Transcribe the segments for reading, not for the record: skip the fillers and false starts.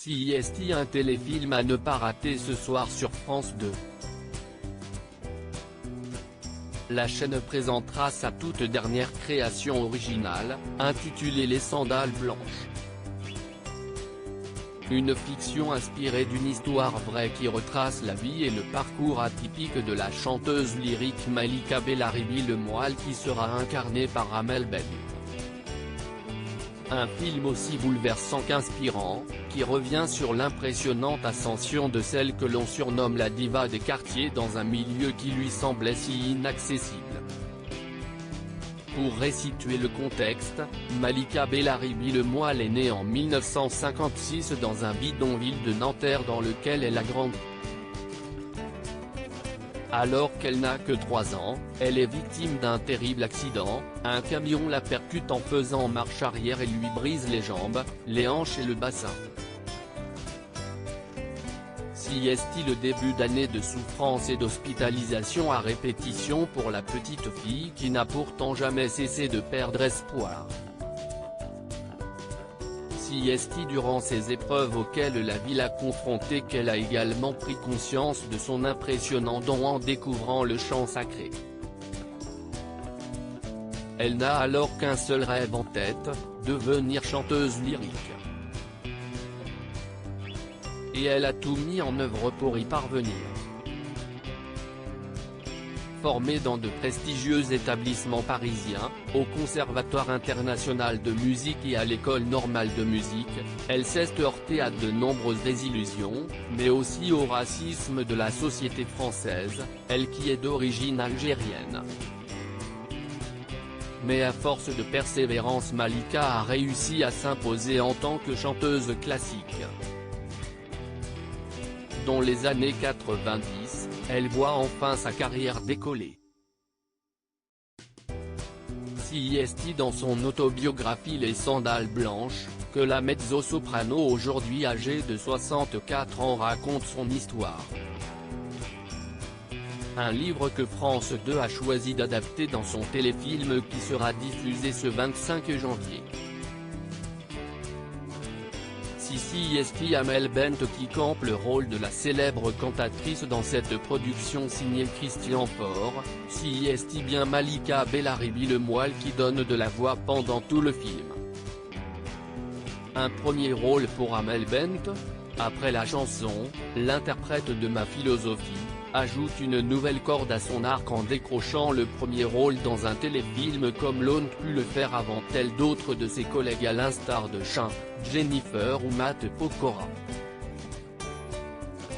CIST, un téléfilm à ne pas rater ce soir sur France 2. La chaîne présentera sa toute dernière création originale, intitulée Les Sandales Blanches. Une fiction inspirée d'une histoire vraie qui retrace la vie et le parcours atypique de la chanteuse lyrique Malika Bellaribi Le Moile, qui sera incarnée par Amel Bent. Un film aussi bouleversant qu'inspirant, qui revient sur l'impressionnante ascension de celle que l'on surnomme la diva des quartiers dans un milieu qui lui semblait si inaccessible. Pour resituer le contexte, Malika Bellaribi Le Moile est née en 1956 dans un bidonville de Nanterre dans lequel elle a grandi. Alors qu'elle n'a que 3 ans, elle est victime d'un terrible accident. Un camion la percute en faisant marche arrière et lui brise les jambes, les hanches et le bassin. CIST, le début d'année de souffrance et d'hospitalisation à répétition pour la petite fille qui n'a pourtant jamais cessé de perdre espoir. CIST, durant ces épreuves auxquelles la vie l'a confrontée, qu'elle a également pris conscience de son impressionnant don en découvrant le chant sacré. Elle n'a alors qu'un seul rêve en tête, devenir chanteuse lyrique. Et elle a tout mis en œuvre pour y parvenir. Formée dans de prestigieux établissements parisiens, au Conservatoire international de musique et à l'École normale de musique, elle s'est heurtée à de nombreuses désillusions, mais aussi au racisme de la société française, elle qui est d'origine algérienne. Mais à force de persévérance, Malika a réussi à s'imposer en tant que chanteuse classique. Dans les années 90, elle voit enfin sa carrière décoller. CIST, dans son autobiographie Les Sandales Blanches, que la mezzo-soprano aujourd'hui âgée de 64 ans raconte son histoire. Un livre que France 2 a choisi d'adapter dans son téléfilm qui sera diffusé ce 25 janvier. CIST, Amel Bent qui campe le rôle de la célèbre cantatrice dans cette production signée Christian Faure. CIST, bien Malika Bellaribi Le Moile qui donne de la voix pendant tout le film. Un premier rôle pour Amel Bent. Après la chanson, l'interprète de Ma philosophie ajoute une nouvelle corde à son arc en décrochant le premier rôle dans un téléfilm comme l'ont pu le faire avant elle d'autres de ses collègues à l'instar de Chin, Jennifer ou Matt Pokora.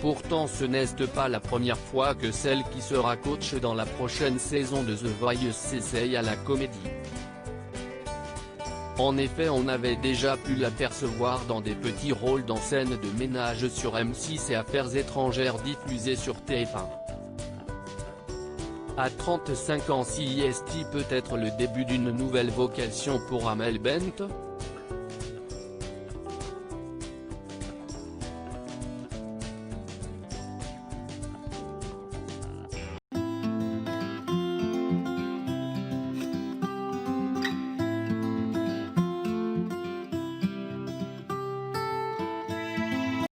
Pourtant ce n'est pas la première fois que celle qui sera coach dans la prochaine saison de The Voice s'essaye à la comédie. En effet, on avait déjà pu l'apercevoir dans des petits rôles dans Scène de ménage sur M6 et Affaires étrangères diffusées sur TF1. À 35 ans, CIST peut être le début d'une nouvelle vocation pour Amel Bent.